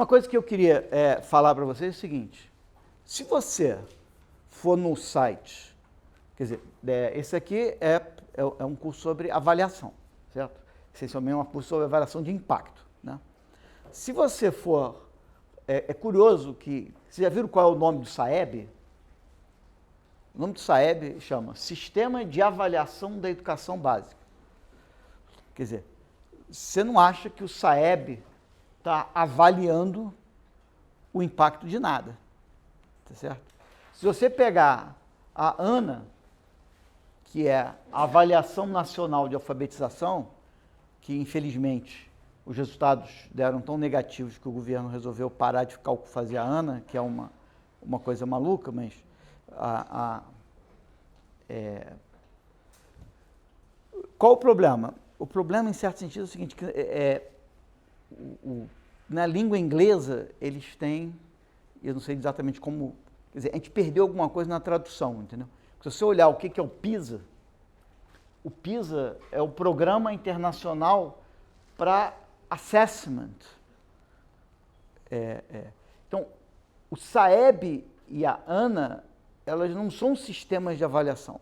Uma coisa que eu queria falar para vocês é o seguinte: se você for no site, quer dizer, esse aqui é um curso sobre avaliação, certo? Essencialmente é um curso sobre avaliação de impacto, né? Se você for, é curioso que, vocês já viram qual é o nome do SAEB? O nome do SAEB chama Sistema de Avaliação da Educação Básica. Quer dizer, você não acha que o SAEB está avaliando o impacto de nada, tá certo? Se você pegar a ANA, que é a Avaliação Nacional de Alfabetização, que infelizmente os resultados deram tão negativos que o governo resolveu parar de fazer a ANA, que é uma coisa maluca, mas qual o problema? O problema, em certo sentido, é o seguinte, que na língua inglesa, eles têm, eu não sei exatamente como, quer dizer, a gente perdeu alguma coisa na tradução, entendeu? Se você olhar o que é o PISA é o Programa Internacional para Assessment. Então, o SAEB e a ANA, elas não são sistemas de avaliação,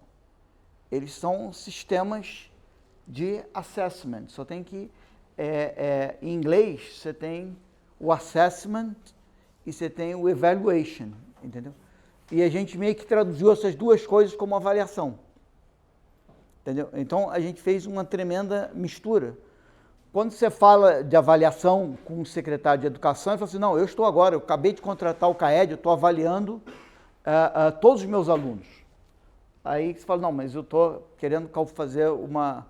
eles são sistemas de assessment. Só tem que, em inglês, você tem o assessment e você tem o evaluation, entendeu? E a gente meio que traduziu essas duas coisas como avaliação, entendeu? Então, a gente fez uma tremenda mistura. Quando você fala de avaliação com o secretário de Educação, ele fala assim, não, eu acabei de contratar o CAED, eu estou avaliando todos os meus alunos. Aí você fala, não, mas eu estou querendo fazer uma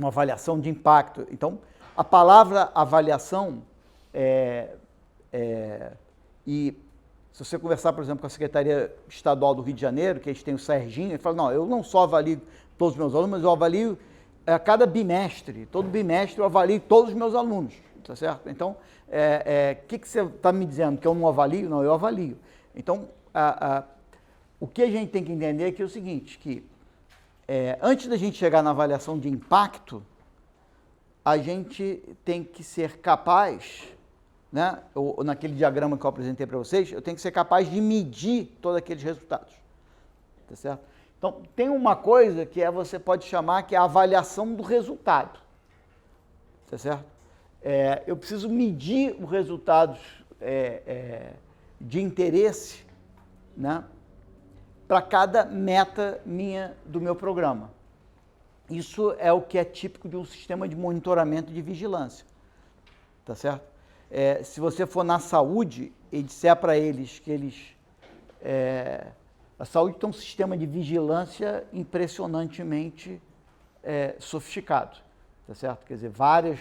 avaliação de impacto. Então, a palavra avaliação, e se você conversar, por exemplo, com a Secretaria Estadual do Rio de Janeiro, que a gente tem o Serginho, ele fala, não, eu não só avalio todos os meus alunos, mas eu avalio a cada bimestre, todo bimestre eu avalio todos os meus alunos, tá certo? Então, que você está me dizendo? Que eu não avalio? Não, eu avalio. Então, o que a gente tem que entender aqui é o seguinte, que antes da gente chegar na avaliação de impacto, a gente tem que ser capaz, né, naquele diagrama que eu apresentei para vocês, eu tenho que ser capaz de medir todos aqueles resultados, tá certo? Então, tem uma coisa que você pode chamar que é a avaliação do resultado, tá certo? Eu preciso medir os resultados de interesse, né, para cada meta do meu programa. Isso é o que é típico de um sistema de monitoramento e de vigilância, tá certo? Se você for na saúde e disser para eles que a saúde tem um sistema de vigilância impressionantemente sofisticado, tá certo? Quer dizer, várias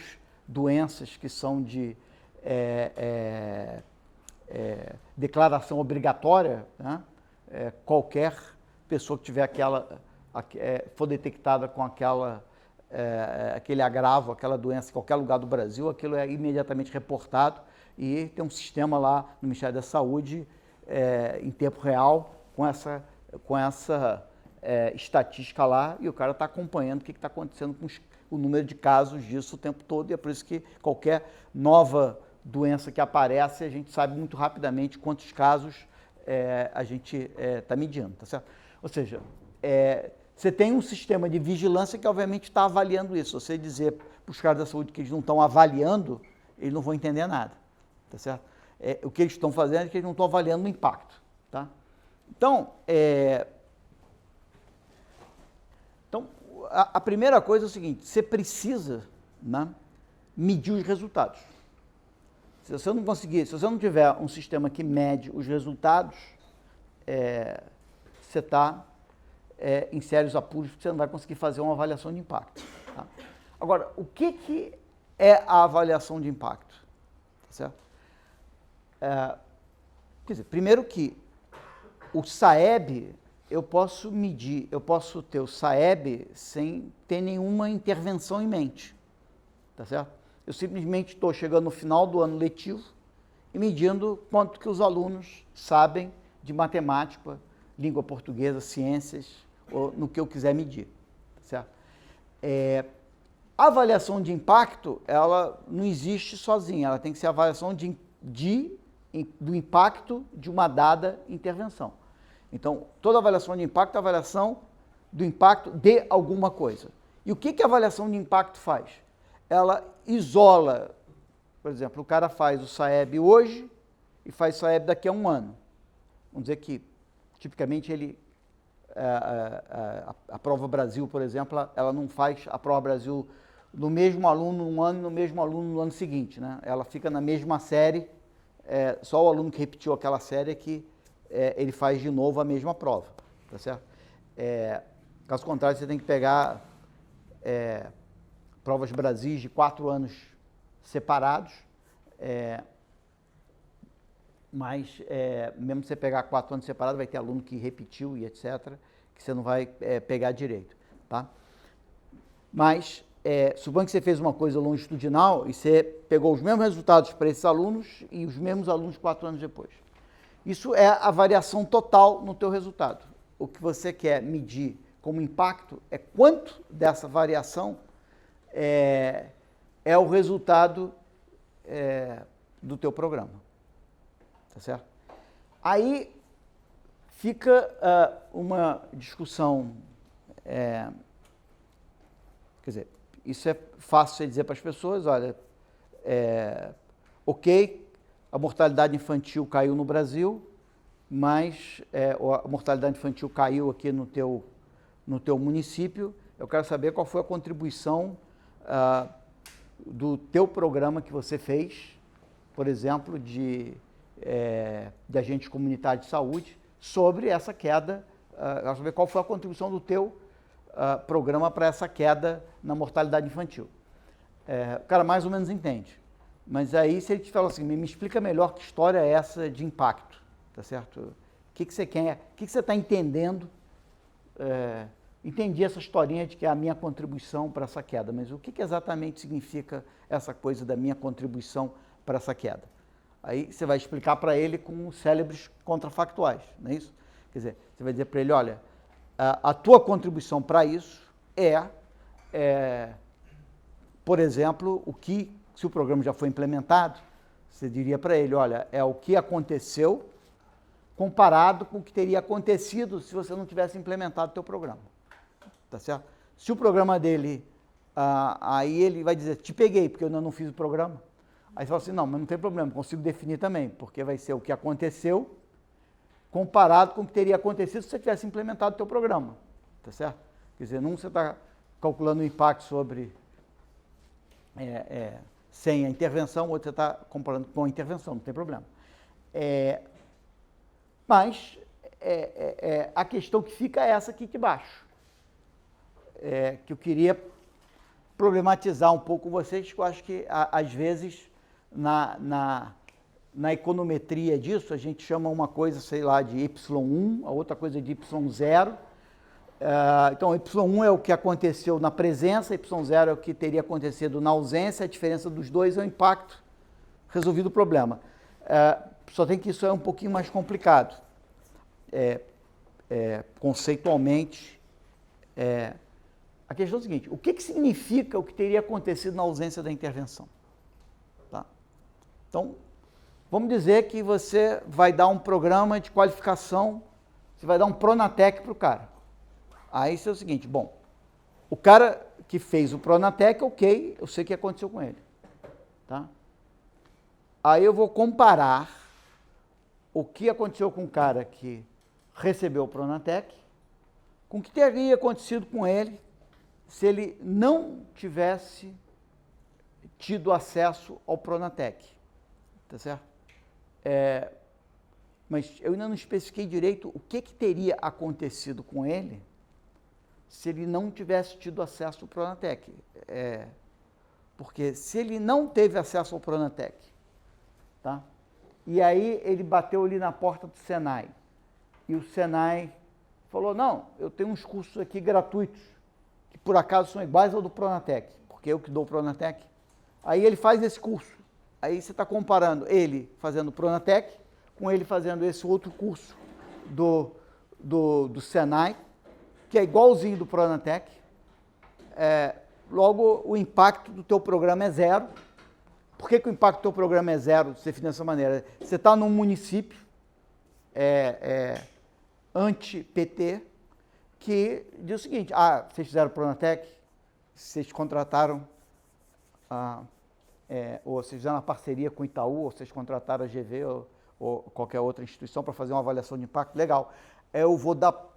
doenças que são de declaração obrigatória, né? Qualquer pessoa que tiver for detectada com aquele agravo, aquela doença em qualquer lugar do Brasil, aquilo é imediatamente reportado e tem um sistema lá no Ministério da Saúde em tempo real com essa estatística lá, e o cara está acompanhando o que está acontecendo com o número de casos disso o tempo todo, e é por isso que qualquer nova doença que aparece, a gente sabe muito rapidamente quantos casos a gente está medindo, tá certo? Ou seja, você tem um sistema de vigilância que obviamente está avaliando isso. Se você dizer para os caras da saúde que eles não estão avaliando, eles não vão entender nada, tá certo? O que eles estão fazendo é que eles não estão avaliando o impacto, tá? Então, a primeira coisa é o seguinte, você precisa, né, medir os resultados. Se você não tiver um sistema que mede os resultados, você está em sérios apuros, porque você não vai conseguir fazer uma avaliação de impacto, tá? Agora, o que é a avaliação de impacto? Tá certo? Quer dizer, primeiro que o SAEB, eu posso ter o SAEB sem ter nenhuma intervenção em mente, tá certo? Eu simplesmente estou chegando no final do ano letivo e medindo quanto que os alunos sabem de matemática, língua portuguesa, ciências, ou no que eu quiser medir, tá certo? A avaliação de impacto, ela não existe sozinha, ela tem que ser a avaliação do impacto de uma dada intervenção. Então, toda avaliação de impacto é a avaliação do impacto de alguma coisa. E o que a avaliação de impacto faz? Ela isola, por exemplo, o cara faz o SAEB hoje e faz o SAEB daqui a um ano. Vamos dizer que, tipicamente, a Prova Brasil, por exemplo, ela não faz a Prova Brasil no mesmo aluno um ano e no mesmo aluno no ano seguinte, né? Ela fica na mesma série, só o aluno que repetiu aquela série que ele faz de novo a mesma prova, tá certo? Caso contrário, você tem que pegar Provas Brasis de 4 anos separados, mas mesmo você pegar 4 anos separados, vai ter aluno que repetiu e etc., que você não vai pegar direito, tá? Mas, suponha que você fez uma coisa longitudinal e você pegou os mesmos resultados para esses alunos e os mesmos alunos 4 anos depois. Isso é a variação total no teu resultado. O que você quer medir como impacto é quanto dessa variação é o resultado do teu programa. Tá certo? Aí fica uma discussão, quer dizer, isso é fácil você dizer para as pessoas, olha, ok, a mortalidade infantil caiu no Brasil, mas a mortalidade infantil caiu aqui no teu município, eu quero saber qual foi a contribuição do teu programa que você fez, por exemplo, de agente comunitário de saúde, sobre essa queda, eu quero saber qual foi a contribuição do teu programa para essa queda na mortalidade infantil. O cara mais ou menos entende. Mas aí, se ele te fala assim, me explica melhor que história é essa de impacto, tá certo? O que você quer, o que você está entendendo? Entendi essa historinha de que é a minha contribuição para essa queda, mas o que exatamente significa essa coisa da minha contribuição para essa queda? Aí você vai explicar para ele com célebres contrafactuais, não é isso? Quer dizer, você vai dizer para ele, olha, a tua contribuição para isso por exemplo, se o programa já foi implementado, você diria para ele, olha, é o que aconteceu comparado com o que teria acontecido se você não tivesse implementado o teu programa, tá certo? Se o programa dele, aí ele vai dizer, te peguei porque eu ainda não fiz o programa. Aí você fala assim, não, mas não tem problema, consigo definir também, porque vai ser o que aconteceu comparado com o que teria acontecido se você tivesse implementado o teu programa, tá certo? Quer dizer, num você está calculando o impacto sobre sem a intervenção, o outro você está comparando com a intervenção, não tem problema. Mas a questão que fica é essa aqui de baixo, que eu queria problematizar um pouco com vocês, que eu acho que às vezes na econometria disso, a gente chama uma coisa, sei lá, de Y1, a outra coisa de Y0. Então, Y1 é o que aconteceu na presença, Y0 é o que teria acontecido na ausência, a diferença dos dois é o impacto, resolvido o problema. Só tem que isso é um pouquinho mais complicado. Conceitualmente, a questão é o seguinte, o que significa o que teria acontecido na ausência da intervenção? Tá? Então, vamos dizer que você vai dar um programa de qualificação, você vai dar um Pronatec para o cara. Aí isso é o seguinte, bom, o cara que fez o Pronatec, ok, eu sei o que aconteceu com ele. Tá? Aí eu vou comparar o que aconteceu com o cara que recebeu o Pronatec com o que teria acontecido com ele se ele não tivesse tido acesso ao Pronatec. Tá certo? Mas eu ainda não especifiquei direito o que teria acontecido com ele se ele não tivesse tido acesso ao Pronatec. Porque se ele não teve acesso ao Pronatec, tá? E aí ele bateu ali na porta do Senai, e o Senai falou, não, eu tenho uns cursos aqui gratuitos, que por acaso são iguais ao do Pronatec, porque eu que dou o Pronatec. Aí ele faz esse curso. Aí você está comparando ele fazendo o Pronatec com ele fazendo esse outro curso do Senai, que é igualzinho do Pronatec, logo o impacto do teu programa é zero. Por que o impacto do teu programa é zero, se define dessa maneira? Você está num município anti-PT que diz o seguinte, vocês fizeram Pronatec, vocês contrataram, ou vocês fizeram uma parceria com o Itaú, ou vocês contrataram a GV ou qualquer outra instituição para fazer uma avaliação de impacto, legal. Eu vou dar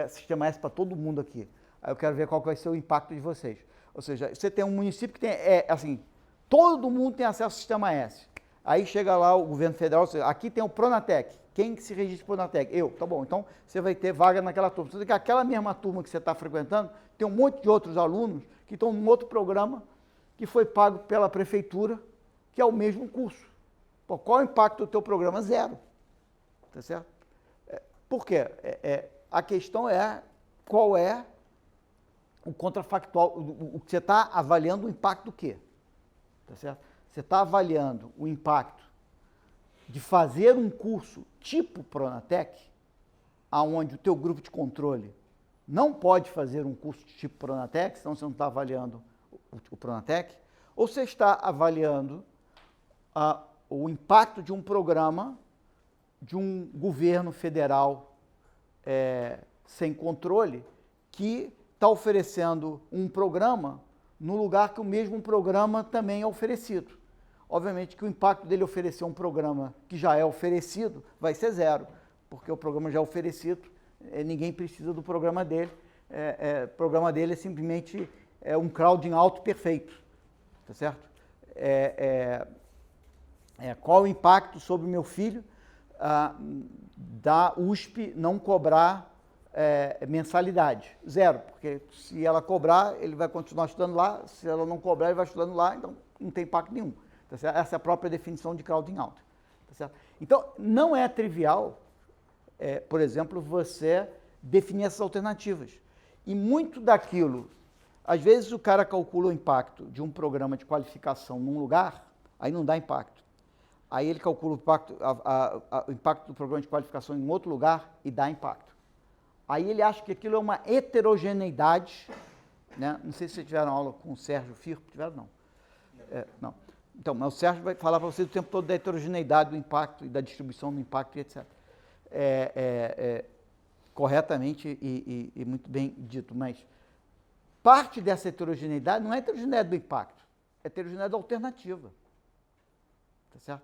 Sistema S para todo mundo aqui. Aí eu quero ver qual vai ser o impacto de vocês. Ou seja, você tem um município que tem, assim, todo mundo tem acesso ao Sistema S. Aí chega lá o governo federal, ou seja, aqui tem o Pronatec. Quem que se registra para o Pronatec? Eu. Tá bom, então você vai ter vaga naquela turma. Você tem que aquela mesma turma que você está frequentando, tem um monte de outros alunos que estão num outro programa que foi pago pela prefeitura, que é o mesmo curso. Pô, qual é o impacto do teu programa? Zero. Tá certo? Por quê? A questão é qual é o contrafactual, o que você está avaliando o impacto do quê? Tá certo? Você está avaliando o impacto de fazer um curso tipo Pronatec, aonde o teu grupo de controle não pode fazer um curso tipo Pronatec, senão você não está avaliando o Pronatec, ou você está avaliando o impacto de um programa de um governo federal sem controle que está oferecendo um programa no lugar que o mesmo programa também é oferecido. Obviamente que o impacto dele oferecer um programa que já é oferecido vai ser zero, porque o programa já é oferecido, ninguém precisa do programa dele. O programa dele é simplesmente um crowding out perfeito, tá certo? Qual o impacto sobre o meu filho da USP não cobrar mensalidade? Zero, porque se ela cobrar, ele vai continuar estudando lá, se ela não cobrar, ele vai estudando lá, então não tem impacto nenhum. Tá certo? Essa é a própria definição de crowding out. Tá certo? Então, não é trivial, por exemplo, você definir essas alternativas. E muito daquilo, às vezes o cara calcula o impacto de um programa de qualificação num lugar, aí não dá impacto. Aí ele calcula o impacto do programa de qualificação em outro lugar e dá impacto. Aí ele acha que aquilo é uma heterogeneidade, né? Não sei se vocês tiveram aula com o Sérgio Firpo, tiveram? Não. Não. Então, mas o Sérgio vai falar para vocês o tempo todo da heterogeneidade do impacto e da distribuição do impacto e etc. Corretamente e muito bem dito, mas parte dessa heterogeneidade não é heterogeneidade do impacto, é heterogeneidade da alternativa. Tá certo?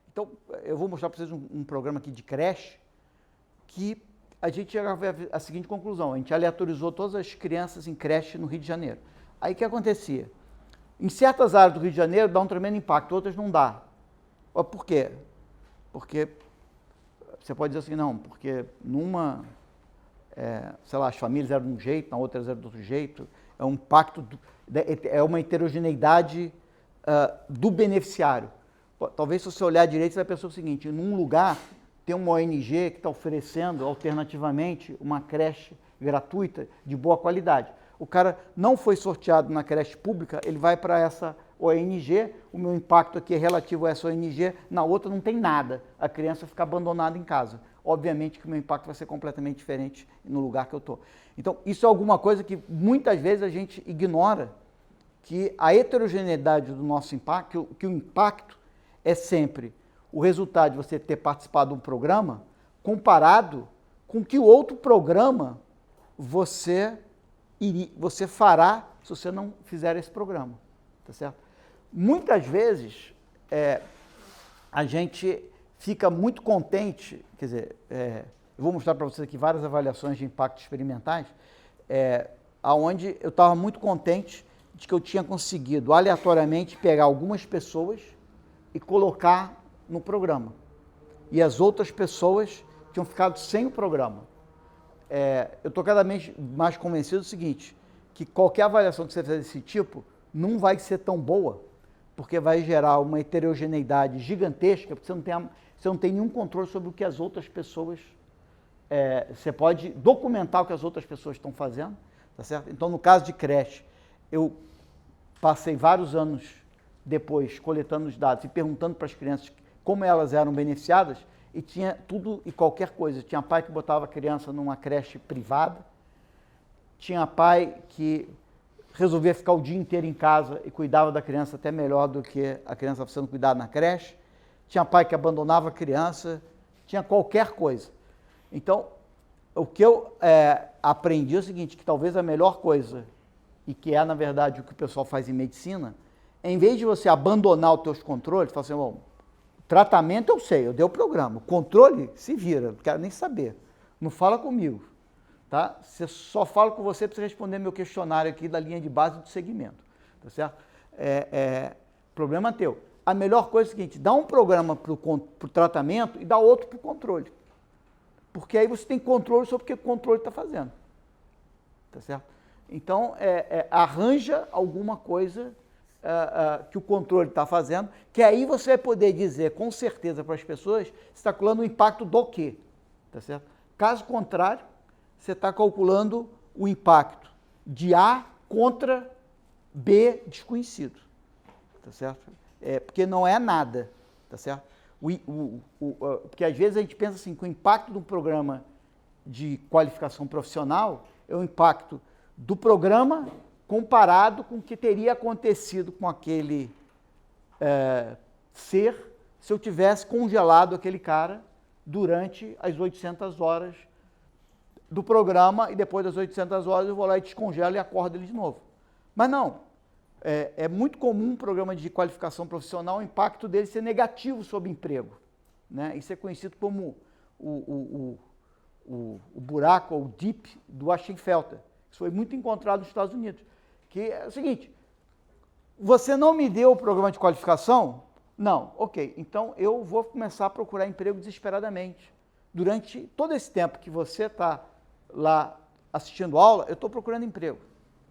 Então, eu vou mostrar para vocês um programa aqui de creche que a gente chegava à seguinte conclusão: a gente aleatorizou todas as crianças em creche no Rio de Janeiro. Aí o que acontecia? Em certas áreas do Rio de Janeiro dá um tremendo impacto, outras não dá. Por quê? Porque você pode dizer assim, não, porque numa, sei lá, as famílias eram de um jeito, na outra eram de outro jeito, é um impacto, é uma heterogeneidade do beneficiário. Talvez se você olhar direito, você vai pensar o seguinte: num lugar tem uma ONG que está oferecendo alternativamente uma creche gratuita de boa qualidade. O cara não foi sorteado na creche pública, ele vai para essa ONG, o meu impacto aqui é relativo a essa ONG, na outra não tem nada, a criança fica abandonada em casa. Obviamente que o meu impacto vai ser completamente diferente no lugar que eu estou. Então, isso é alguma coisa que muitas vezes a gente ignora, que a heterogeneidade do nosso impacto, que o impacto é sempre o resultado de você ter participado de um programa comparado com que o outro programa você fará se você não fizer esse programa, tá certo? Muitas vezes a gente fica muito contente, quer dizer, eu vou mostrar para vocês aqui várias avaliações de impacto experimentais, onde eu estava muito contente de que eu tinha conseguido aleatoriamente pegar algumas pessoas e colocar no programa. E as outras pessoas tinham ficado sem o programa. Eu estou cada vez mais convencido do seguinte, que qualquer avaliação que você fizer desse tipo não vai ser tão boa, porque vai gerar uma heterogeneidade gigantesca, porque você não tem nenhum controle sobre o que as outras pessoas... você pode documentar o que as outras pessoas estão fazendo, tá certo? Então, no caso de creche, eu passei vários anos depois coletando os dados e perguntando para as crianças como elas eram beneficiadas, e tinha tudo e qualquer coisa. Tinha pai que botava a criança numa creche privada, tinha pai que resolvia ficar o dia inteiro em casa e cuidava da criança até melhor do que a criança estava sendo cuidada na creche. Tinha pai que abandonava a criança, tinha qualquer coisa. Então, o que eu aprendi é o seguinte, que talvez a melhor coisa, e que é, na verdade, o que o pessoal faz em medicina, é, em vez de você abandonar os teus controles, falar assim, bom, tratamento eu sei, eu dei o programa, o controle se vira, não quero nem saber, não fala comigo, tá? Você só fala com você para você responder meu questionário aqui da linha de base do segmento, tá certo? Problema teu. A melhor coisa é o seguinte, dá um programa para o tratamento e dá outro para o controle. Porque aí você tem controle sobre o que o controle está fazendo. Tá certo? Então, arranja alguma coisa que o controle está fazendo, que aí você vai poder dizer com certeza para as pessoas se está calculando o impacto do quê. Tá certo? Caso contrário, você está calculando o impacto de A contra B desconhecido. Tá certo? Porque não é nada, tá certo? Porque às vezes a gente pensa assim, que o impacto de um programa de qualificação profissional é o impacto do programa comparado com o que teria acontecido com aquele ser se eu tivesse congelado aquele cara durante as 800 horas do programa e depois das 800 horas eu vou lá e descongelo e acordo ele de novo. Mas não. É muito comum um programa de qualificação profissional, o impacto dele ser negativo sobre o emprego. Né? Isso é conhecido como o buraco, ou o dip do Ashenfelter. Isso foi muito encontrado nos Estados Unidos. Que é o seguinte, você não me deu o programa de qualificação? Não, ok, então eu vou começar a procurar emprego desesperadamente. Durante todo esse tempo que você está lá assistindo aula, eu estou procurando emprego,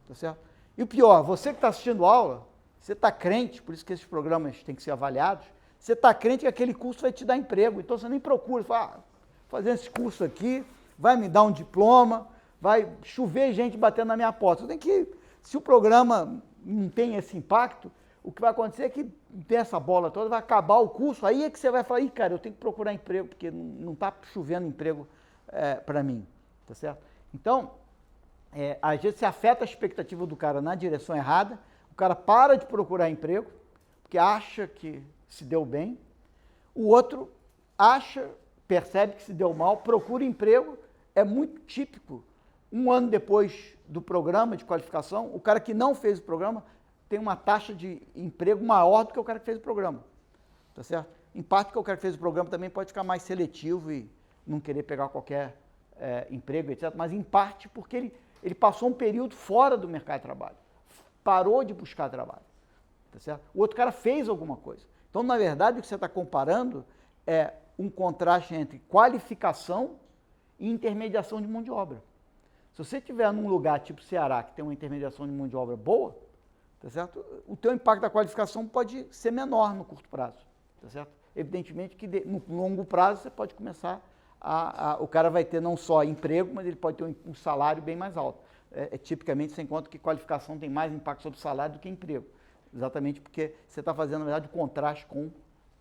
tá certo? E o pior, você que está assistindo aula, você está crente, por isso que esses programas têm que ser avaliados, você está crente que aquele curso vai te dar emprego, então você nem procura, fala, fazer esse curso aqui, vai me dar um diploma, vai chover gente batendo na minha porta. Você tem que, se o programa não tem esse impacto, o que vai acontecer é que tem essa bola toda, vai acabar o curso, aí é que você vai falar, ih, cara, eu tenho que procurar emprego, porque não está chovendo emprego para mim, tá certo? Então, às vezes se afeta a expectativa do cara na direção errada, o cara para de procurar emprego, porque acha que se deu bem, o outro percebe que se deu mal, procura emprego, é muito típico, um ano depois do programa de qualificação, o cara que não fez o programa tem uma taxa de emprego maior do que o cara que fez o programa, tá certo? Em parte porque o cara que fez o programa também pode ficar mais seletivo e não querer pegar qualquer emprego, etc., mas em parte porque ele passou um período fora do mercado de trabalho, parou de buscar trabalho, tá certo? O outro cara fez alguma coisa. Então, na verdade, o que você está comparando é um contraste entre qualificação e intermediação de mão de obra. Se você estiver num lugar tipo Ceará, que tem uma intermediação de mão de obra boa, tá certo? O teu impacto da qualificação pode ser menor no curto prazo, tá certo? Evidentemente que no longo prazo você pode começar o cara vai ter não só emprego, mas ele pode ter um salário bem mais alto. Tipicamente você encontra que qualificação tem mais impacto sobre o salário do que emprego. Exatamente porque você está fazendo, na verdade, o contraste com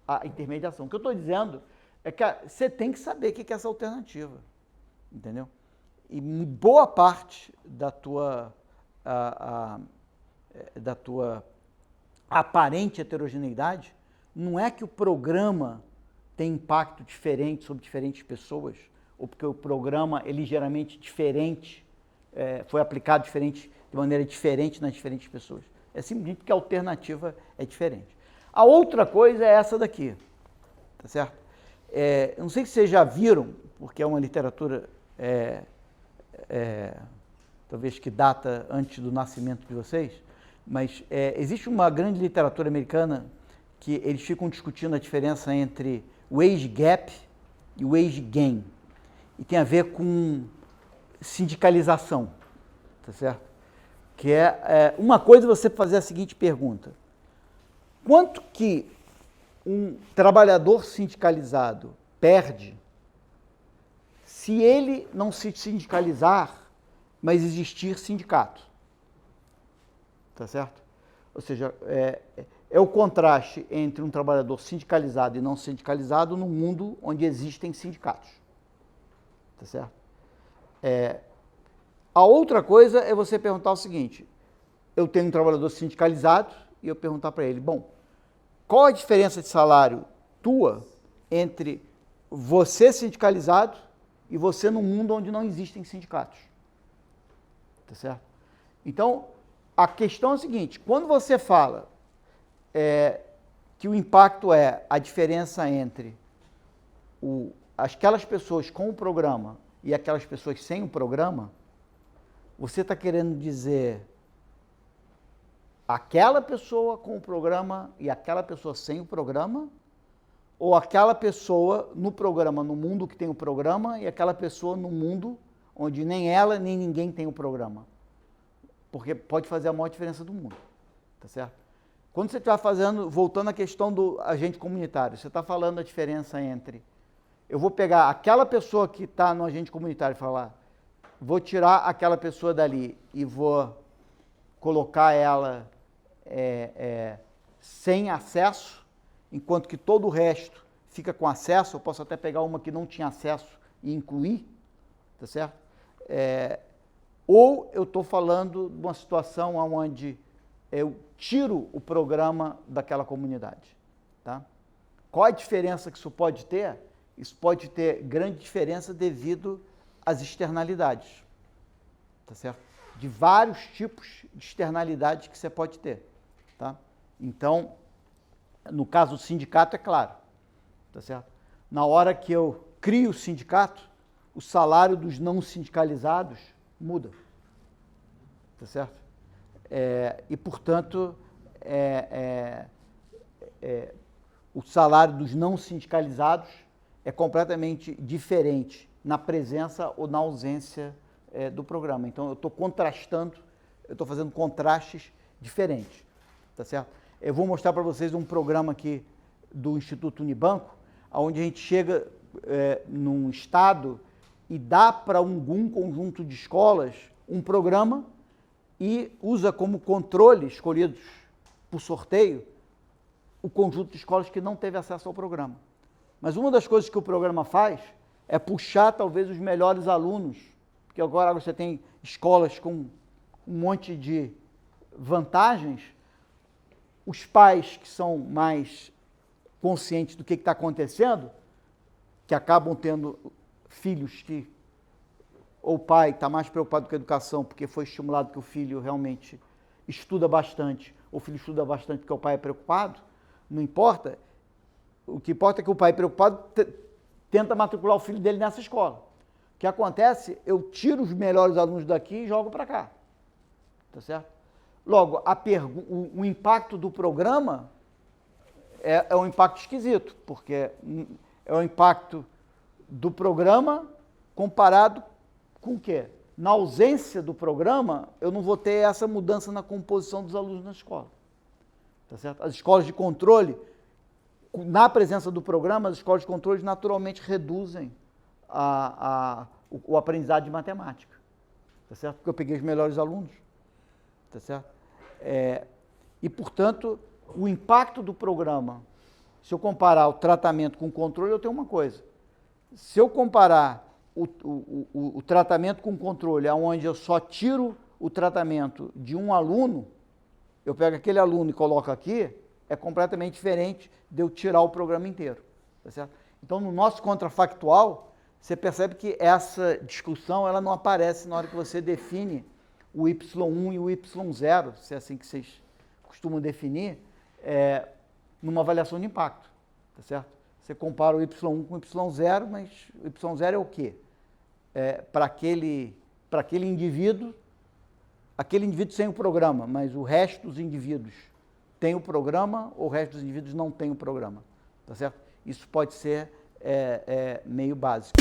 a intermediação. O que eu estou dizendo é que você tem que saber o que é essa alternativa, entendeu? E boa parte da tua aparente heterogeneidade não é que o programa tem impacto diferente sobre diferentes pessoas, ou porque o programa é ligeiramente diferente, foi aplicado de maneira diferente nas diferentes pessoas. É simplesmente porque a alternativa é diferente. A outra coisa é essa daqui, tá certo? Eu não sei se vocês já viram, porque é uma literatura talvez que data antes do nascimento de vocês, mas existe uma grande literatura americana que eles ficam discutindo a diferença entre wage gap e wage gain, e tem a ver com sindicalização, tá certo? Que uma coisa você fazer a seguinte pergunta: quanto que um trabalhador sindicalizado perde se ele não se sindicalizar, mas existir sindicato? Tá certo? Ou seja, é o contraste entre um trabalhador sindicalizado e não sindicalizado num mundo onde existem sindicatos. Tá certo? A outra coisa é você perguntar o seguinte, eu tenho um trabalhador sindicalizado e eu perguntar para ele, bom, qual a diferença de salário tua entre você sindicalizado e você num mundo onde não existem sindicatos? Tá certo? Então, a questão é a seguinte, quando você fala que o impacto é a diferença entre aquelas pessoas com o programa e aquelas pessoas sem o programa, você está querendo dizer aquela pessoa com o programa e aquela pessoa sem o programa, ou aquela pessoa no programa, no mundo que tem o programa, e aquela pessoa no mundo onde nem ela nem ninguém tem o programa? Porque pode fazer a maior diferença do mundo, tá certo? Quando você está fazendo, voltando à questão do agente comunitário, você está falando a diferença entre, eu vou pegar aquela pessoa que está no agente comunitário e falar, vou tirar aquela pessoa dali e vou colocar ela sem acesso, enquanto que todo o resto fica com acesso. Eu posso até pegar uma que não tinha acesso e incluir, tá certo? Ou eu estou falando de uma situação onde eu tiro o programa daquela comunidade, tá? Qual a diferença que isso pode ter? Isso pode ter grande diferença devido às externalidades, tá certo? De vários tipos de externalidades que você pode ter, tá? Então, no caso do sindicato, é claro, tá certo? Na hora que eu crio o sindicato, o salário dos não sindicalizados muda, tá certo? E, portanto, o salário dos não sindicalizados é completamente diferente na presença ou na ausência do programa. Então, eu estou contrastando, eu estou fazendo contrastes diferentes, tá certo? Eu vou mostrar para vocês um programa aqui do Instituto Unibanco, onde a gente chega num estado e dá para algum conjunto de escolas um programa e usa como controle, escolhidos por sorteio, o conjunto de escolas que não teve acesso ao programa. Mas uma das coisas que o programa faz é puxar talvez os melhores alunos, porque agora você tem escolas com um monte de vantagens, os pais que são mais conscientes do que está acontecendo, que acabam tendo filhos que ou o pai está mais preocupado com a educação porque foi estimulado que o filho realmente estuda bastante, ou o filho estuda bastante porque o pai é preocupado, não importa. O que importa é que o pai preocupado tenta matricular o filho dele nessa escola. O que acontece, eu tiro os melhores alunos daqui e jogo para cá, tá certo? Logo, o impacto do programa é um impacto esquisito, porque é o impacto do programa comparado com o quê? Na ausência do programa, eu não vou ter essa mudança na composição dos alunos na escola, tá certo? As escolas de controle, na presença do programa, as escolas de controle naturalmente reduzem o aprendizado de matemática, tá certo? Porque eu peguei os melhores alunos, tá certo? E, portanto, o impacto do programa, se eu comparar o tratamento com o controle, eu tenho uma coisa. Se eu comparar o tratamento com o controle, onde eu só tiro o tratamento de um aluno, eu pego aquele aluno e coloco aqui, é completamente diferente de eu tirar o programa inteiro, tá certo? Então, no nosso contrafactual, você percebe que essa discussão ela não aparece na hora que você define o Y1 e o Y0, se é assim que vocês costumam definir, numa avaliação de impacto, tá certo? Você compara o Y1 com o Y0, mas o Y0 é o quê? Para aquele indivíduo, aquele indivíduo sem o programa, mas o resto dos indivíduos tem o programa ou o resto dos indivíduos não tem o programa, tá certo? Isso pode ser meio básico.